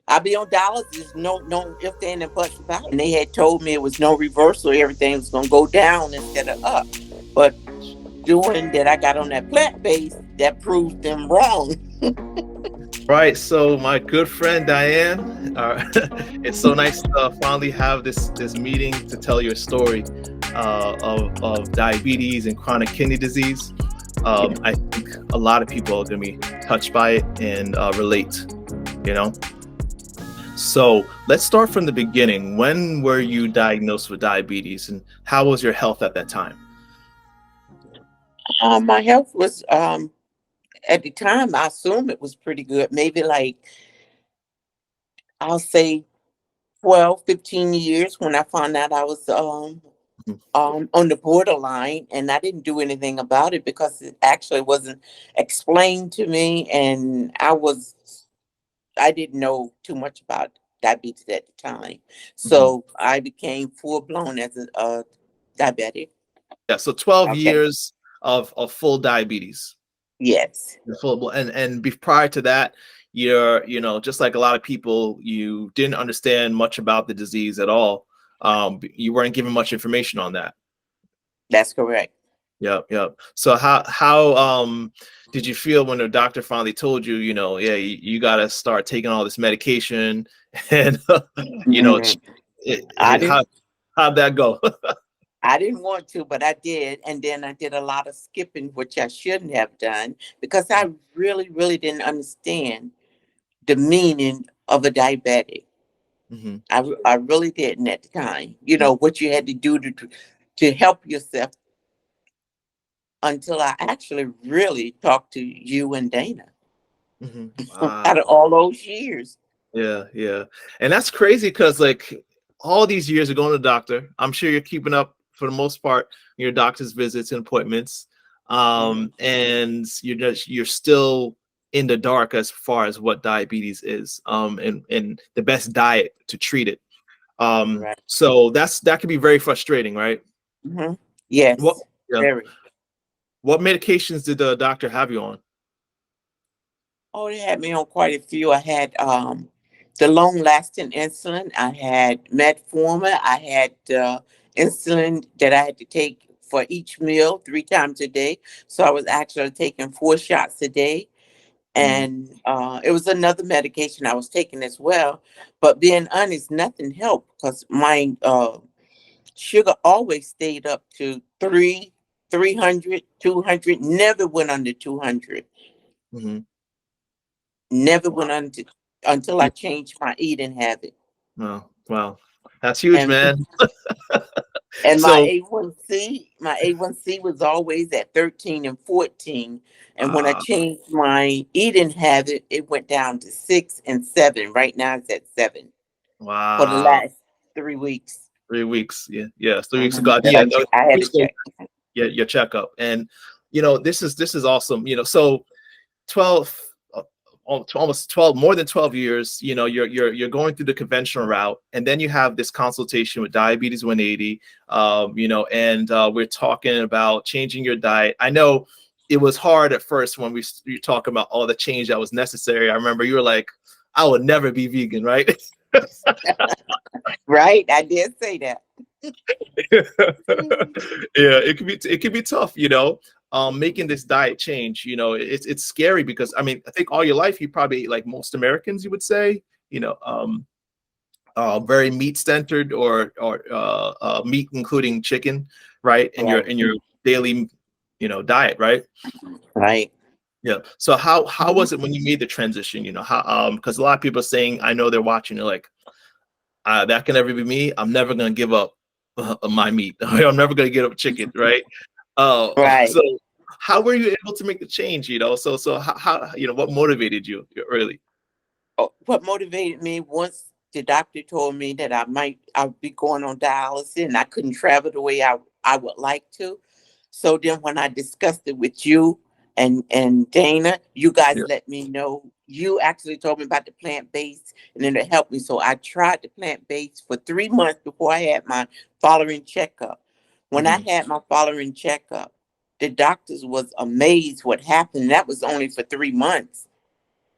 I be on dialysis, no if and buts about it. And they had told me it was no reversal, everything was gonna go down instead of up. But doing that, I got on that plant based, that proved them wrong. Right. So my good friend Diane, it's so nice to finally have this meeting to tell your story of diabetes and chronic kidney disease. I think a lot of people are going to be touched by it and relate. You know. So let's start from the beginning. When were you diagnosed with diabetes, and how was your health at that time? My health was at the time, I assume it was pretty good. Maybe like I'll say 12, 15 years when I found out I was Mhm. on the borderline, and I didn't do anything about it because it actually wasn't explained to me, and I didn't know too much about diabetes at the time, Mhm. so I became full blown as a diabetic. Yeah. So 12 Okay. years of full diabetes. Yes, The full and prior to that, just like a lot of people, you didn't understand much about the disease at all. You weren't given much information on that. that's correct. Yep, yep. So how did you feel when the doctor finally told you, yeah, you got to start taking all this medication, and you know, Mhm. I it, didn't. how'd that go? I didn't want to, but I did. And then I did a lot of skipping, which I shouldn't have done because I really, really didn't understand the meaning of a diabetic. Hmm. I really didn't at the time. You know, what you had to do to help yourself until I actually really talked to you and Dana Hmm. out of Wow. all those years. Yeah, yeah. And that's crazy because like all these years of going to the doctor, I'm sure you're keeping up for the most part your doctor's visits and appointments. Mhm. And you're still in the dark as far as what diabetes is, and the best diet to treat it. Right. So that can be very frustrating, right? Hmm. What Yes, yeah. very. What medications did the doctor have you on? Oh, they had me on quite a few. I had the long lasting insulin. I had metformin. I had insulin that I had to take for each meal 3 times a day. So I was actually taking 4 shots a day. Mm, And it was another medication I was taking as well. But being honest, nothing helped because my sugar always stayed up to 300, 200, never went under 200. mhm. Never Wow. went under until I changed my eating habit. Wow. Wow. That's huge, And man. and my So A1C was always at 13 and 14. And when I uh, changed my eating habit, it went down to 6 and 7. Right now it's at 7 for the wow. last 3 weeks. 3 weeks. Yeah, yeah. 3 weeks Mhm. ago. That Yeah, no, I had to weeks ago, check. your checkup. And this is awesome. So 12 almost 12, more than 12 years, you're going through the conventional route, and then you have this consultation with Diabetes 180, and we're talking about changing your diet. I know it was hard at first when we talk about all the change that was necessary. I remember you were like, I would never be vegan, right? Right? I did say that. Yeah, it could be tough, making this diet change. It's scary because I mean, I think all your life you probably, like most Americans, you would say, very meat centered, or meat including chicken, right, in your Right. in your daily diet, right? Right. Yeah. So how was it when you made the transition? How, because a lot of people are saying, I know they're watching, they're like, that can never be me. I'm never gonna give up my meat. I'm never gonna give up chicken, right? Right. So how were you able to make the change? So how what motivated you really? Oh, what motivated me once the doctor told me that I'd be going on dialysis and I couldn't travel the way I would like to. So then when I discussed it with you and Dana, you guys Yeah. let me know. You actually told me about the plant based and then it helped me. So I tried the plant based for 3 months before I had my following checkup. When I Hmm. had my following checkup, the doctors was amazed what happened. That was only for 3 months.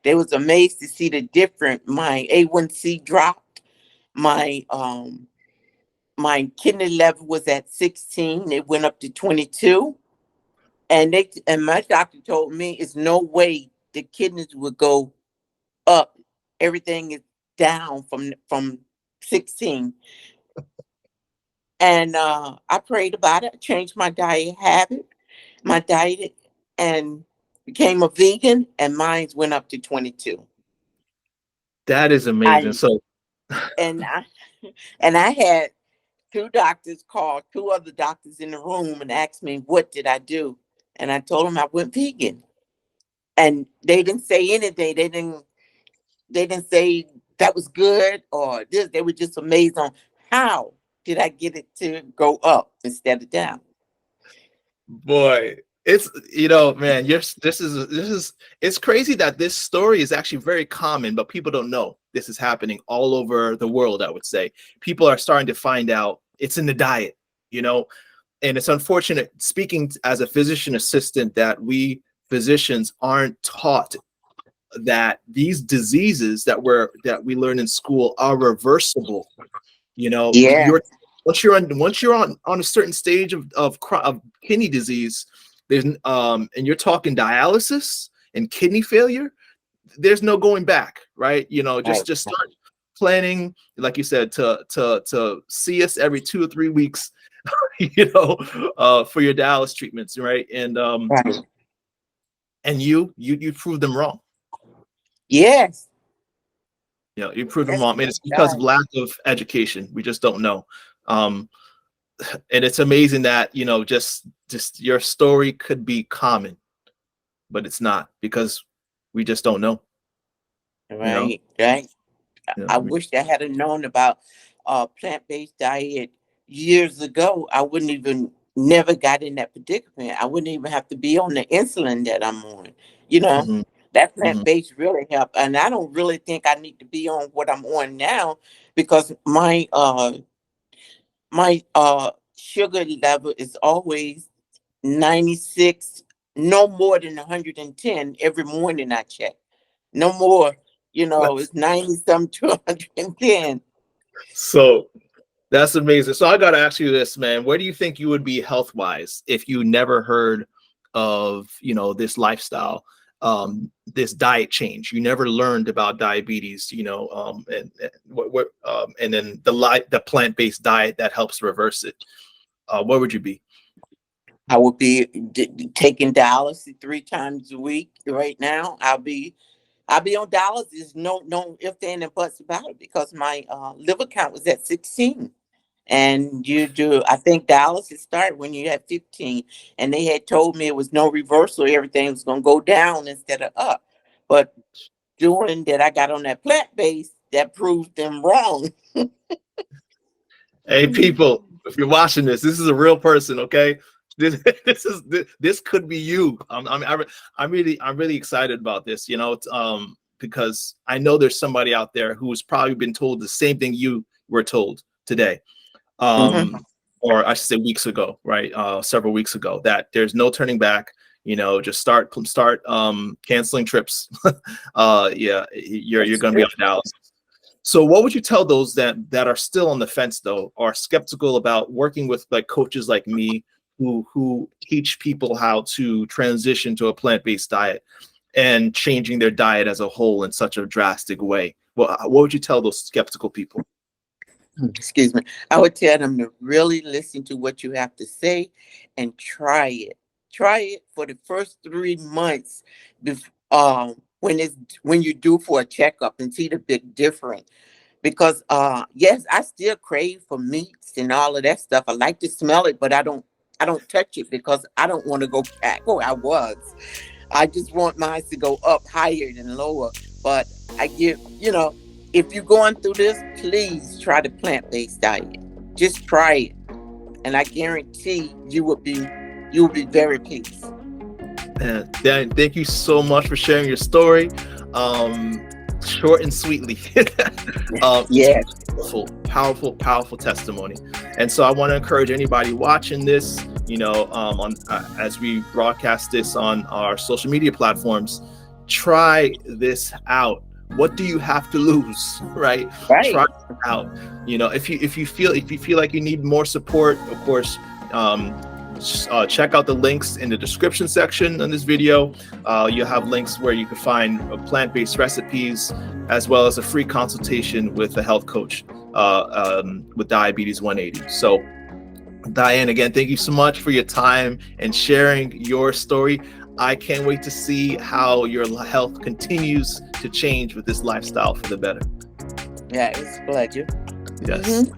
They was amazed to see the difference. My A1C dropped. My my kidney level was at 16. It went up to 22. And my doctor told me it's no way the kidneys would go up. Everything is down from 16. And I prayed about it, changed my diet, and became a vegan, and mine went up to 22. That is amazing. I So and I and I had two doctors call, two other doctors in the room and asked me what did I do, and I told them I went vegan, and they didn't say anything. They didn't say that was good or this. They were just amazed on how did I get it to go up instead of down. boy, it's man, this is it's crazy that this story is actually very common, but people don't know this is happening all over the world. I would say people are starting to find out it's in the diet, and it's unfortunate, speaking as a physician assistant, that we physicians aren't taught that these diseases that we learn in school are reversible. Yeah, You're once you're on a certain stage of kidney disease, there's and you're talking dialysis and kidney failure, there's no going back, right? right. Just start planning, like you said, to see us every 2 or 3 weeks, for your dialysis treatments, right? Right. And you prove them wrong. Yes. You prove them That's wrong. And it's because of right. lack of education. We just don't know. Um, and it's amazing that, just your story could be common, but it's not, because we just don't know, you know. Right. Right. You know I we, wish I had known about plant-based diet years ago. I wouldn't even never got in that predicament. I wouldn't even have to be on the insulin that I'm on. You know, mhm, that mhm. plant-based really helped. And I don't really think I need to be on what I'm on now because my sugar level is always 96, no more than 110 every morning I check. No more, That's it's 90 some to 110. so that's amazing. So I got to ask you this, man. Where do you think you would be health wise if you never heard of, this lifestyle, this diet change? You never learned about diabetes, and then the plant based diet that helps reverse it. Where would you be? I would be taking dialysis 3 times a week right now. I'll be on dialysis, no if and buts about it, because my liver count was at 16. And I think dialysis started when you had 15, and they had told me it was no reversal, everything was going to go down instead of up. But doing that, I got on that plant based, that proved them wrong. Hey, people, if you're watching this is a real person, okay? This could be you. I'm really excited about this, because I know there's somebody out there who's probably been told the same thing you were told today, Hmm. or I should say weeks ago, right? Several weeks ago, that there's no turning back. Just start canceling trips. Yeah, you're That's gonna be true. on Dallas. So what would you tell those that are still on the fence, though, are skeptical about working with like coaches like me who teach people how to transition to a plant-based diet and changing their diet as a whole in such a drastic way? Well, what would you tell those skeptical people? Excuse me. I would tell them to really listen to what you have to say and try it. Try it for the first 3 months, when you do for a checkup, and see the big difference. Because yes, I still crave for meats and all of that stuff. I like to smell it, but I don't touch it because I don't want to go back where I was. I just want mine to go up higher than lower. But I give, if you're going through this, please try the plant-based diet. Just try it. And I guarantee you will be very pleased. Dan, thank you so much for sharing your story. Short and sweetly. It's Yeah. powerful testimony. And so I want to encourage anybody watching this, on as we broadcast this on our social media platforms, try this out. What do you have to lose, right? Right. Try it out. You know, if you feel like you need more support, of course, check out the links in the description section on this video. You'll have links where you can find plant-based recipes, as well as a free consultation with a health coach with Diabetes 180. So, Diane, again, thank you so much for your time and sharing your story. I can't wait to see how your health continues to change with this lifestyle for the better. Yeah, it's a pleasure. Yes.